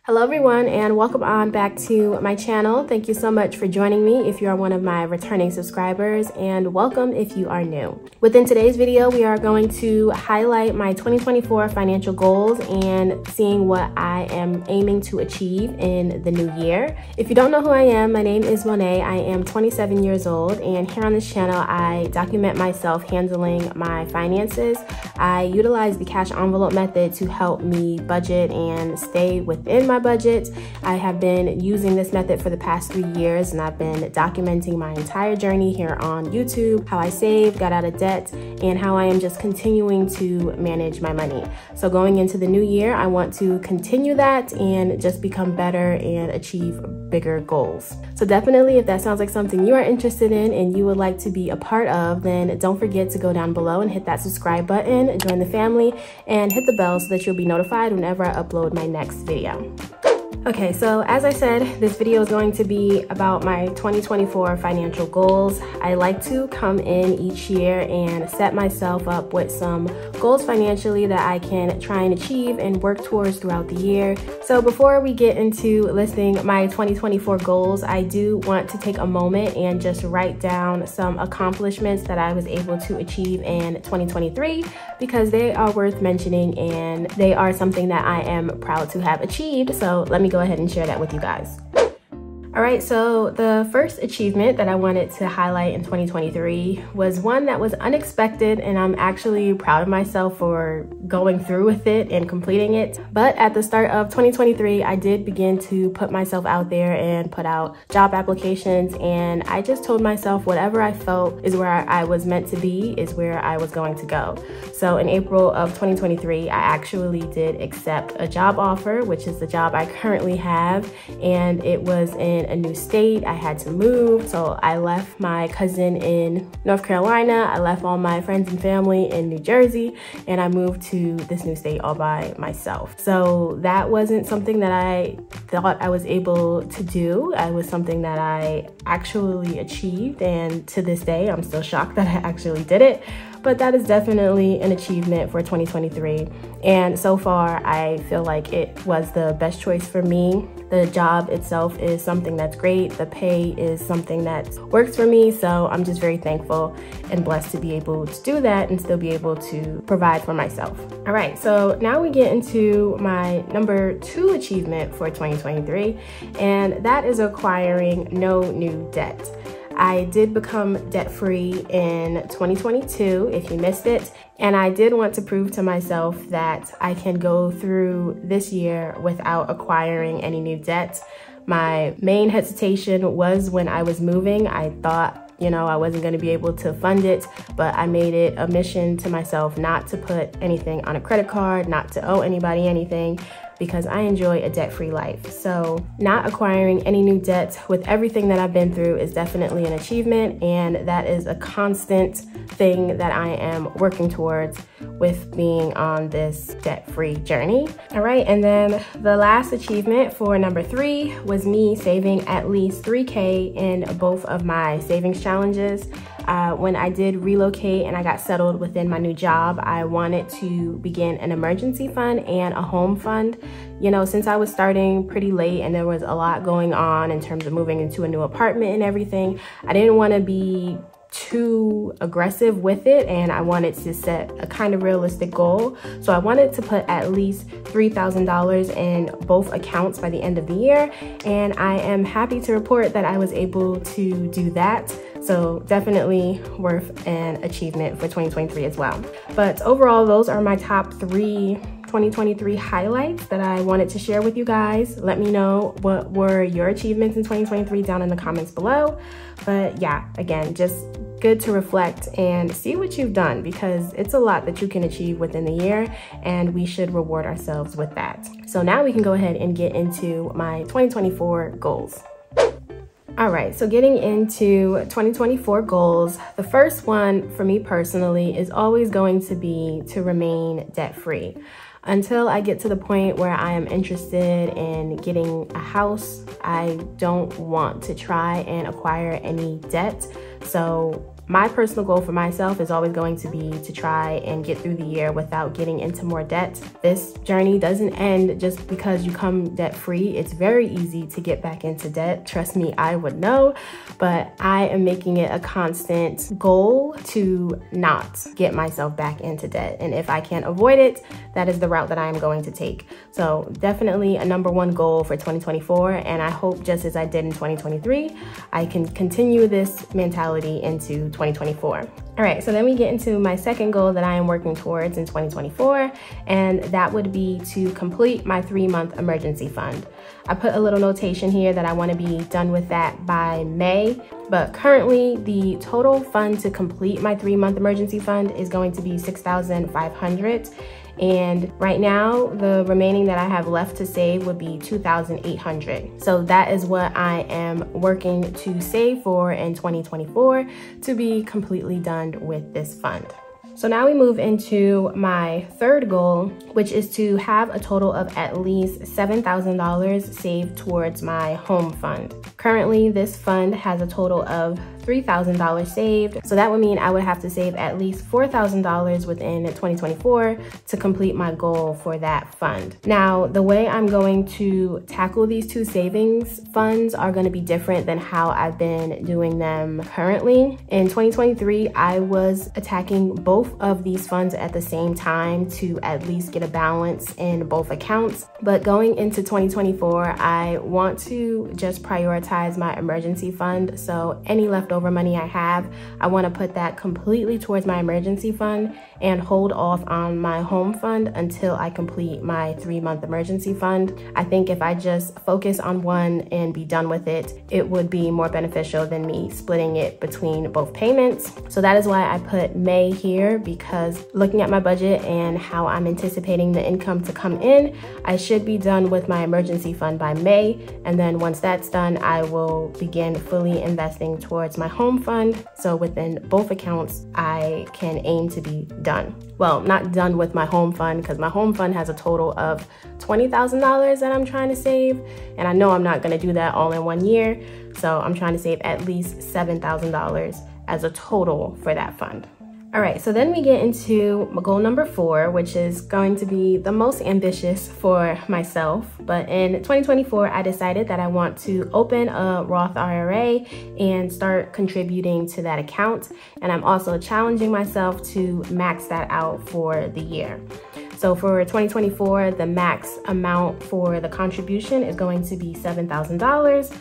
Hello everyone, and welcome on back to my channel. Thank you so much for joining me if you are one of my returning subscribers, and welcome if you are new. Within today's video, we are going to highlight my 2024 financial goals and seeing what I am aiming to achieve in the new year. If you don't know who I am, my name is Monet. I am 27 years old, and here on this channel, I document myself handling my finances. I utilize the cash envelope method to help me budget and stay within my budget. I have been using this method for the past 3 years, and I've been documenting my entire journey here on YouTube, how I saved, got out of debt, and how I am just continuing to manage my money. So going into the new year, I want to continue that and just become better and achieve bigger goals. So definitely, if that sounds like something you are interested in and you would like to be a part of, then don't forget to go down below and hit that subscribe button, join the family, and hit the bell so that you'll be notified whenever I upload my next video. Okay, so as I said, this video is going to be about my 2024 financial goals. I like to come in each year and set myself up with some goals financially that I can try and achieve and work towards throughout the year. So before we get into listing my 2024 goals, I do want to take a moment and just write down some accomplishments that I was able to achieve in 2023 because they are worth mentioning and they are something that I am proud to have achieved. So let me go ahead and share that with you guys. All right, so the first achievement that I wanted to highlight in 2023 was one that was unexpected, and I'm actually proud of myself for going through with it and completing it. But at the start of 2023, I did begin to put myself out there and put out job applications, and I just told myself whatever I felt is where I was meant to be is where I was going to go. So in April of 2023, I actually did accept a job offer, which is the job I currently have, and it was in a new state. I had to move, so I left my cousin in North Carolina. I left all my friends and family in New Jersey, and I moved to this new state all by myself. So that wasn't something that I thought I was able to do. It was something that I actually achieved, and to this day, I'm still shocked that I actually did it. But that is definitely an achievement for 2023. And so far, I feel like it was the best choice for me. The job itself is something that's great. The pay is something that works for me. So I'm just very thankful and blessed to be able to do that and still be able to provide for myself. All right, so now we get into my number 2 achievement for 2023, and that is acquiring no new debt. I did become debt-free in 2022, if you missed it, and I did want to prove to myself that I can go through this year without acquiring any new debt. My main hesitation was when I was moving. I thought, I wasn't going to be able to fund it, but I made it a mission to myself not to put anything on a credit card, not to owe anybody anything, because I enjoy a debt-free life. So not acquiring any new debt with everything that I've been through is definitely an achievement, and that is a constant thing that I am working towards with being on this debt-free journey. All right, and then the last achievement for number 3 was me saving at least $3K in both of my savings challenges. When I did relocate and I got settled within my new job, I wanted to begin an emergency fund and a home fund. Since I was starting pretty late and there was a lot going on in terms of moving into a new apartment and everything, I didn't want to be too aggressive with it, and I wanted to set a kind of realistic goal. So I wanted to put at least $3,000 in both accounts by the end of the year, and I am happy to report that I was able to do that. So definitely worth an achievement for 2023 as well. But overall, those are my top 3 2023 highlights that I wanted to share with you guys. Let me know what were your achievements in 2023 down in the comments below. But yeah, again, just good to reflect and see what you've done, because it's a lot that you can achieve within the year, and we should reward ourselves with that. So now we can go ahead and get into my 2024 goals. All right, so getting into 2024 goals, the first one for me personally is always going to be to remain debt-free. Until I get to the point where I am interested in getting a house, I don't want to try and acquire any debt. So My personal goal for myself is always going to be to try and get through the year without getting into more debt. This journey doesn't end just because you come debt free. It's very easy to get back into debt. Trust me, I would know, but I am making it a constant goal to not get myself back into debt. And if I can't avoid it, that is the route that I am going to take. So definitely a #1 goal for 2024. And I hope, just as I did in 2023, I can continue this mentality into 2024. All right, so then we get into my second goal that I am working towards in 2024, and that would be to complete my 3-month emergency fund. I put a little notation here that I want to be done with that by May, but currently the total fund to complete my 3-month emergency fund is going to be $6,500. And right now, the remaining that I have left to save would be $2,800. So that is what I am working to save for in 2024 to be completely done with this fund. So now we move into my third goal, which is to have a total of at least $7,000 saved towards my home fund. Currently, this fund has a total of $3,000 saved. So that would mean I would have to save at least $4,000 within 2024 to complete my goal for that fund. Now, the way I'm going to tackle these two savings funds are going to be different than how I've been doing them currently. In 2023, I was attacking both of these funds at the same time to at least get a balance in both accounts. But going into 2024, I want to just prioritize my emergency fund. So any leftover money I have, I want to put that completely towards my emergency fund and hold off on my home fund until I complete my 3-month emergency fund. I think if I just focus on one and be done with it, it would be more beneficial than me splitting it between both payments. So that is why I put May here, because looking at my budget and how I'm anticipating the income to come in, I should be done with my emergency fund by May. And then once that's done, I will begin fully investing towards my home fund. So within both accounts, I can aim to be done. Well, not done with my home fund, because my home fund has a total of $20,000 that I'm trying to save. And I know I'm not going to do that all in 1 year. So I'm trying to save at least $7,000 as a total for that fund. All right, so then we get into goal number 4, which is going to be the most ambitious for myself. But in 2024, I decided that I want to open a Roth IRA and start contributing to that account. And I'm also challenging myself to max that out for the year. So for 2024, the max amount for the contribution is going to be $7,000.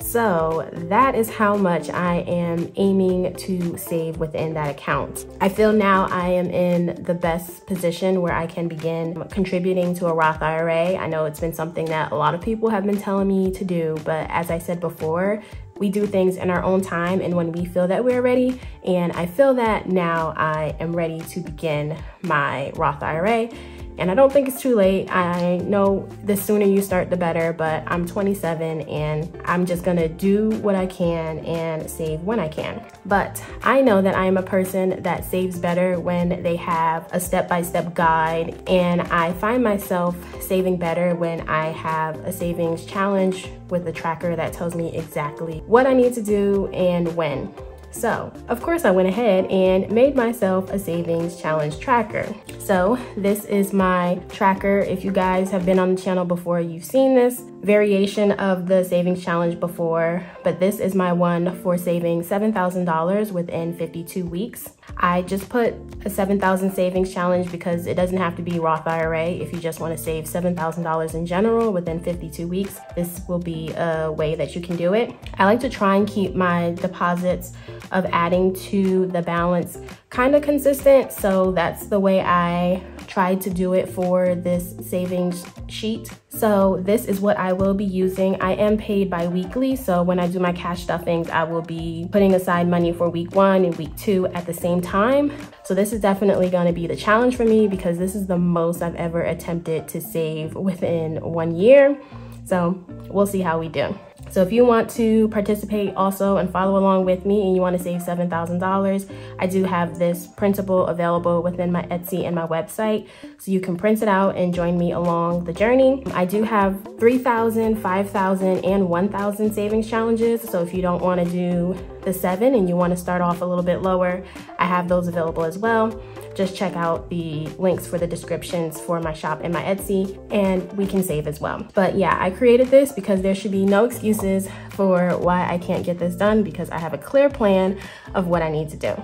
So that is how much I am aiming to save within that account. I feel now I am in the best position where I can begin contributing to a Roth IRA. I know it's been something that a lot of people have been telling me to do, but as I said before, we do things in our own time and when we feel that we're ready. And I feel that now I am ready to begin my Roth IRA. And I don't think it's too late. I know the sooner you start, the better, but I'm 27 and I'm just gonna do what I can and save when I can. But I know that I am a person that saves better when they have a step-by-step guide, and I find myself saving better when I have a savings challenge with a tracker that tells me exactly what I need to do and when. So, of course, I went ahead and made myself a savings challenge tracker. So this is my tracker. If you guys have been on the channel before, you've seen this variation of the savings challenge before, but this is my one for saving $7,000 within 52 weeks. I just put a 7,000 savings challenge because it doesn't have to be Roth IRA. If you just want to save $7,000 in general within 52 weeks, this will be a way that you can do it. I like to try and keep my deposits of adding to the balance kind of consistent. So that's the way I tried to do it for this savings sheet. So this is what I will be using. I am paid bi-weekly, so when I do my cash stuffings, I will be putting aside money for week 1 and week 2 at the same time. So this is definitely going to be the challenge for me because this is the most I've ever attempted to save within 1 year. So we'll see how we do. So if you want to participate also and follow along with me and you want to save $7,000, I do have this printable available within my Etsy and my website. So you can print it out and join me along the journey. I do have 3,000, 5,000, and 1,000 savings challenges. So if you don't want to do the 7 and you want to start off a little bit lower, I have those available as well. Just check out the links for the descriptions for my shop and my Etsy, and we can save as well. But yeah, I created this because there should be no excuses for why I can't get this done, because I have a clear plan of what I need to do.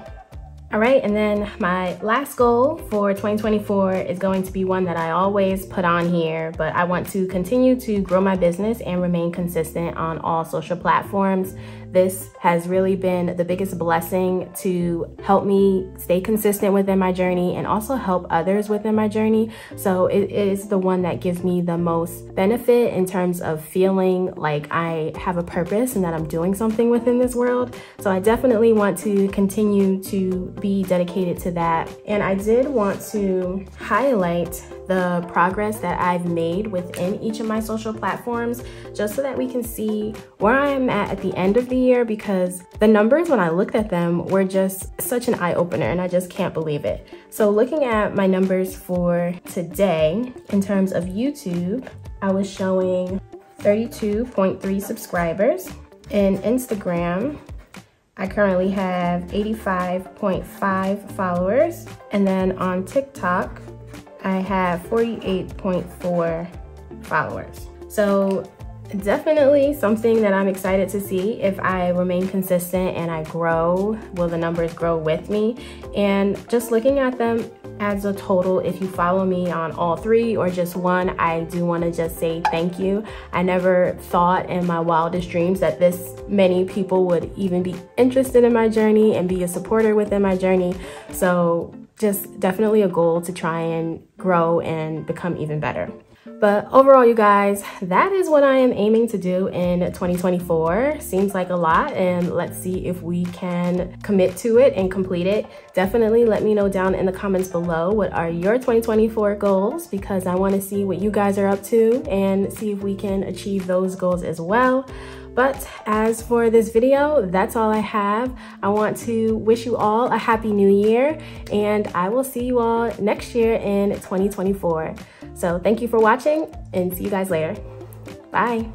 All right, and then my last goal for 2024 is going to be one that I always put on here, but I want to continue to grow my business and remain consistent on all social platforms. This has really been the biggest blessing to help me stay consistent within my journey and also help others within my journey. So it is the one that gives me the most benefit in terms of feeling like I have a purpose and that I'm doing something within this world. So I definitely want to continue to be dedicated to that. And I did want to highlight the progress that I've made within each of my social platforms, just so that we can see where I am at the end of the year, because the numbers, when I looked at them, were just such an eye-opener and I just can't believe it. So looking at my numbers for today, in terms of YouTube, I was showing 32.3 subscribers. In Instagram, I currently have 85.5 followers. And then on TikTok, I have 48.4 followers. So definitely something that I'm excited to see. If I remain consistent and I grow, will the numbers grow with me? And just looking at them as a total, if you follow me on all 3 or just one, I do want to just say thank you. I never thought in my wildest dreams that this many people would even be interested in my journey and be a supporter within my journey. So just definitely a goal to try and grow and become even better. But overall, you guys, that is what I am aiming to do in 2024. Seems like a lot, and let's see if we can commit to it and complete it. Definitely let me know down in the comments below what are your 2024 goals, because I want to see what you guys are up to and see if we can achieve those goals as well. But as for this video, that's all I have. I want to wish you all a happy new year, and I will see you all next year in 2024. So thank you for watching, and see you guys later. Bye.